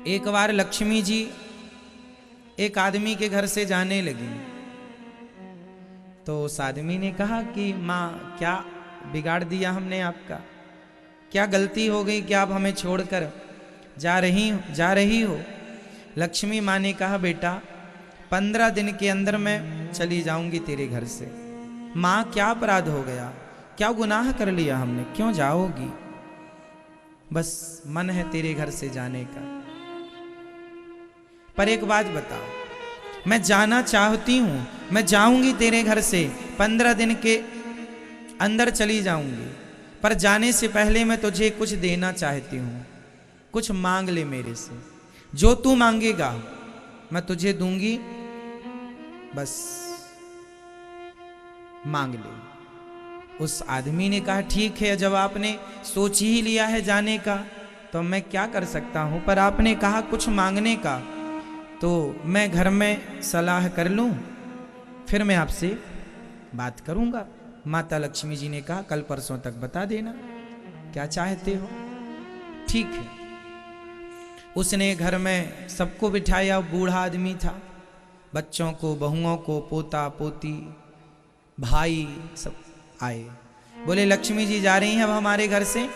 एक बार लक्ष्मी जी एक आदमी के घर से जाने लगी तो उस आदमी ने कहा कि माँ क्या बिगाड़ दिया हमने आपका, क्या गलती हो गई कि आप हमें छोड़कर जा रही हो। लक्ष्मी माँ ने कहा बेटा 15 दिन के अंदर मैं चली जाऊंगी तेरे घर से। माँ क्या अपराध हो गया, क्या गुनाह कर लिया हमने, क्यों जाओगी? बस मन है तेरे घर से जाने का। पर एक बात बताओ, मैं जाना चाहती हूं, मैं जाऊंगी तेरे घर से, 15 दिन के अंदर चली जाऊंगी, पर जाने से पहले मैं तुझे कुछ देना चाहती हूं, कुछ मांग ले मेरे से, जो तू मांगेगा मैं तुझे दूंगी, बस मांग ले। उस आदमी ने कहा ठीक है, जब आपने सोच ही लिया है जाने का तो मैं क्या कर सकता हूं, पर आपने कहा कुछ मांगने का तो मैं घर में सलाह कर लूं, फिर मैं आपसे बात करूंगा। माता लक्ष्मी जी ने कहा कल परसों तक बता देना क्या चाहते हो। ठीक है। उसने घर में सबको बिठाया, बूढ़ा आदमी था, बच्चों को, बहुओं को, पोता पोती, भाई सब आए। बोले लक्ष्मी जी जा रही हैं अब हमारे घर से,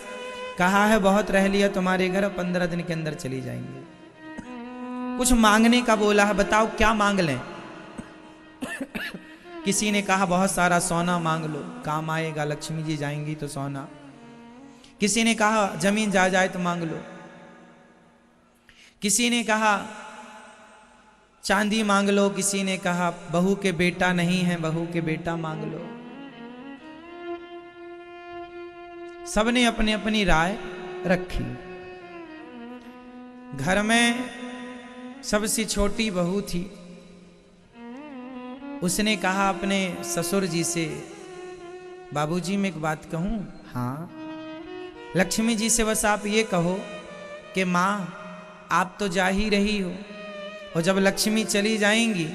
कहा है बहुत रह लिया तुम्हारे घर, 15 दिन के अंदर चली जाएंगे। कुछ मांगने का बोला है, बताओ क्या मांग लें। किसी ने कहा बहुत सारा सोना मांग लो, काम आएगा, लक्ष्मी जी जाएंगी तो सोना। किसी ने कहा जमीन जायदाद तो मांग लो। किसी ने कहा चांदी मांग लो। किसी ने कहा बहू के बेटा नहीं है, बहू के बेटा मांग लो। सबने अपनी अपनी राय रखी। घर में सबसे छोटी बहू थी, उसने कहा अपने ससुर जी से, बाबूजी मैं एक बात कहूं? हाँ। लक्ष्मी जी से बस आप ये कहो कि माँ आप तो जा ही रही हो, और जब लक्ष्मी चली जाएंगी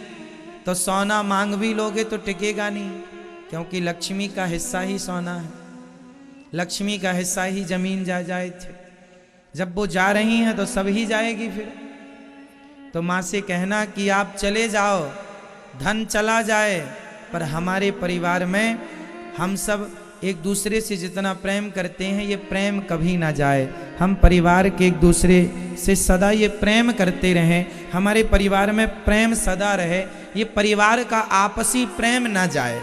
तो सोना मांग भी लोगे तो टिकेगा नहीं, क्योंकि लक्ष्मी का हिस्सा ही सोना है, लक्ष्मी का हिस्सा ही जमीन जायदाद थे। जब वो जा रही हैं तो सब ही जाएगी फिर। तो माँ से कहना कि आप चले जाओ, धन चला जाए, पर हमारे परिवार में हम सब एक दूसरे से जितना प्रेम करते हैं ये प्रेम कभी ना जाए। हम परिवार के एक दूसरे से सदा ये प्रेम करते रहें, हमारे परिवार में प्रेम सदा रहे, ये परिवार का आपसी प्रेम ना जाए।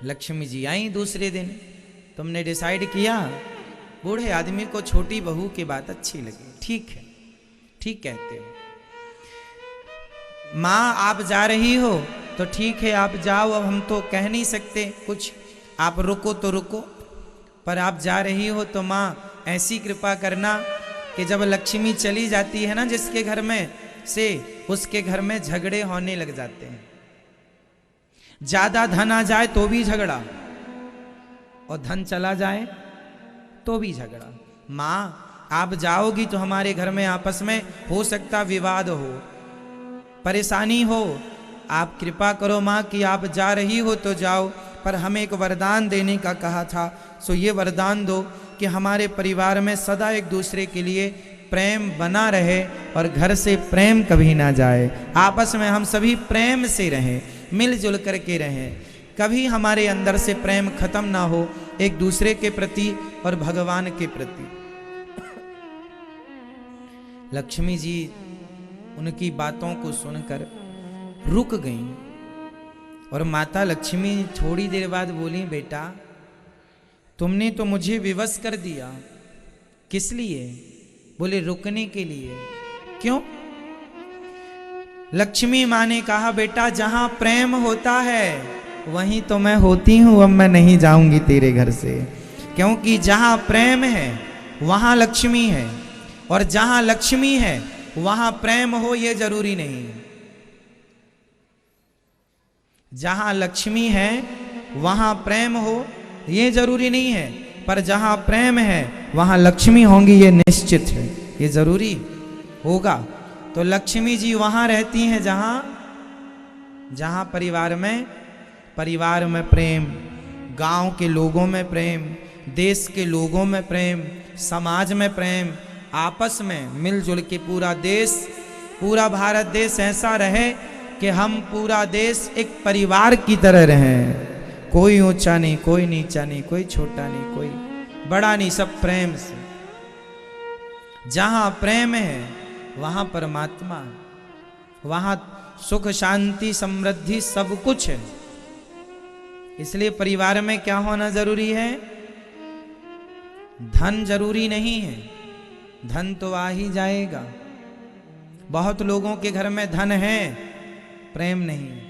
लक्ष्मी जी आई दूसरे दिन, तुमने डिसाइड किया। बूढ़े आदमी को छोटी बहू की बात अच्छी लगी। ठीक है, ठीक कहते हो माँ, आप जा रही हो तो ठीक है आप जाओ, अब हम तो कह नहीं सकते कुछ, आप रुको तो रुको, पर आप जा रही हो तो माँ ऐसी कृपा करना कि जब लक्ष्मी चली जाती है ना जिसके घर में से, उसके घर में झगड़े होने लग जाते हैं। ज्यादा धन आ जाए तो भी झगड़ा, और धन चला जाए तो भी झगड़ा। माँ आप जाओगी तो हमारे घर में आपस में हो सकता विवाद हो, परेशानी हो, आप कृपा करो माँ कि आप जा रही हो तो जाओ, पर हमें एक वरदान देने का कहा था, सो ये वरदान दो कि हमारे परिवार में सदा एक दूसरे के लिए प्रेम बना रहे और घर से प्रेम कभी ना जाए, आपस में हम सभी प्रेम से रहें, मिलजुल करके रहें, कभी हमारे अंदर से प्रेम खत्म ना हो एक दूसरे के प्रति और भगवान के प्रति। लक्ष्मी जी उनकी बातों को सुनकर रुक गईं, और माता लक्ष्मी थोड़ी देर बाद बोली बेटा तुमने तो मुझे विवश कर दिया। किस लिए? बोले रुकने के लिए। क्यों? लक्ष्मी माँ ने कहा बेटा जहां प्रेम होता है वहीं तो मैं होती हूं, अब मैं नहीं जाऊंगी तेरे घर से, क्योंकि जहां प्रेम है वहां लक्ष्मी है, और जहां लक्ष्मी है वहां प्रेम हो ये जरूरी नहीं। जहां लक्ष्मी है वहां प्रेम हो ये जरूरी नहीं है, पर जहां प्रेम है वहां लक्ष्मी होंगी ये निश्चित है, ये जरूरी होगा। तो लक्ष्मी जी वहां रहती हैं जहां परिवार में प्रेम, गांव के लोगों में प्रेम, देश के लोगों में प्रेम, समाज में प्रेम, आपस में मिलजुल के पूरा देश, पूरा भारत देश ऐसा रहे कि हम पूरा देश एक परिवार की तरह रहें। कोई ऊंचा नहीं, कोई नीचा नहीं, कोई छोटा नहीं, कोई बड़ा नहीं, सब प्रेम से। जहां प्रेम है वहां परमात्मा है, वहां सुख शांति समृद्धि सब कुछ है। इसलिए परिवार में क्या होना जरूरी है? धन जरूरी नहीं है, धन तो आ ही जाएगा। बहुत लोगों के घर में धन है, प्रेम नहीं है।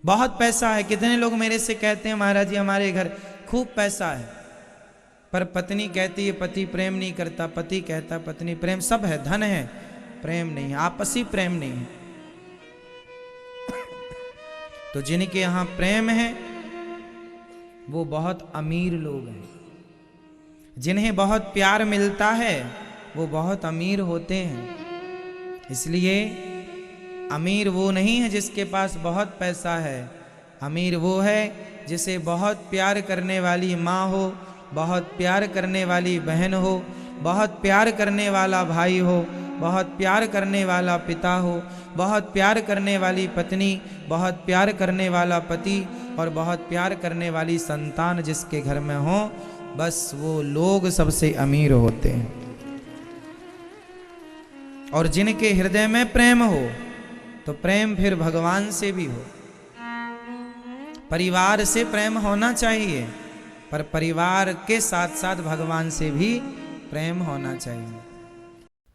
बहुत पैसा है, कितने लोग मेरे से कहते हैं महाराज जी हमारे घर खूब पैसा है, पर पत्नी कहती है पति प्रेम नहीं करता, पति कहता पत्नी प्रेम। सब है, धन है, प्रेम नहीं है, आपसी प्रेम नहीं है। तो जिनके यहां प्रेम है वो बहुत अमीर लोग हैं। जिन्हें बहुत प्यार मिलता है वो बहुत अमीर होते हैं। इसलिए अमीर वो नहीं है जिसके पास बहुत पैसा है, अमीर वो है जिसे बहुत प्यार करने वाली माँ हो, बहुत प्यार करने वाली बहन हो, बहुत प्यार करने वाला भाई हो, बहुत प्यार करने वाला पिता हो, बहुत प्यार करने वाली पत्नी, बहुत प्यार करने वाला पति और बहुत प्यार करने वाली संतान जिसके घर में हो, बस वो लोग सबसे अमीर होते हैं। और जिनके हृदय में प्रेम हो तो प्रेम फिर भगवान से भी हो। परिवार से प्रेम होना चाहिए, पर परिवार के साथ साथ भगवान से भी प्रेम होना चाहिए।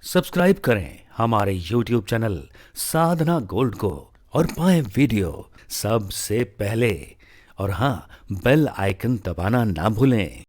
सब्सक्राइब करें हमारे YouTube चैनल साधना गोल्ड को और पाएं वीडियो सबसे पहले। और हाँ, बेल आइकन दबाना ना भूलें।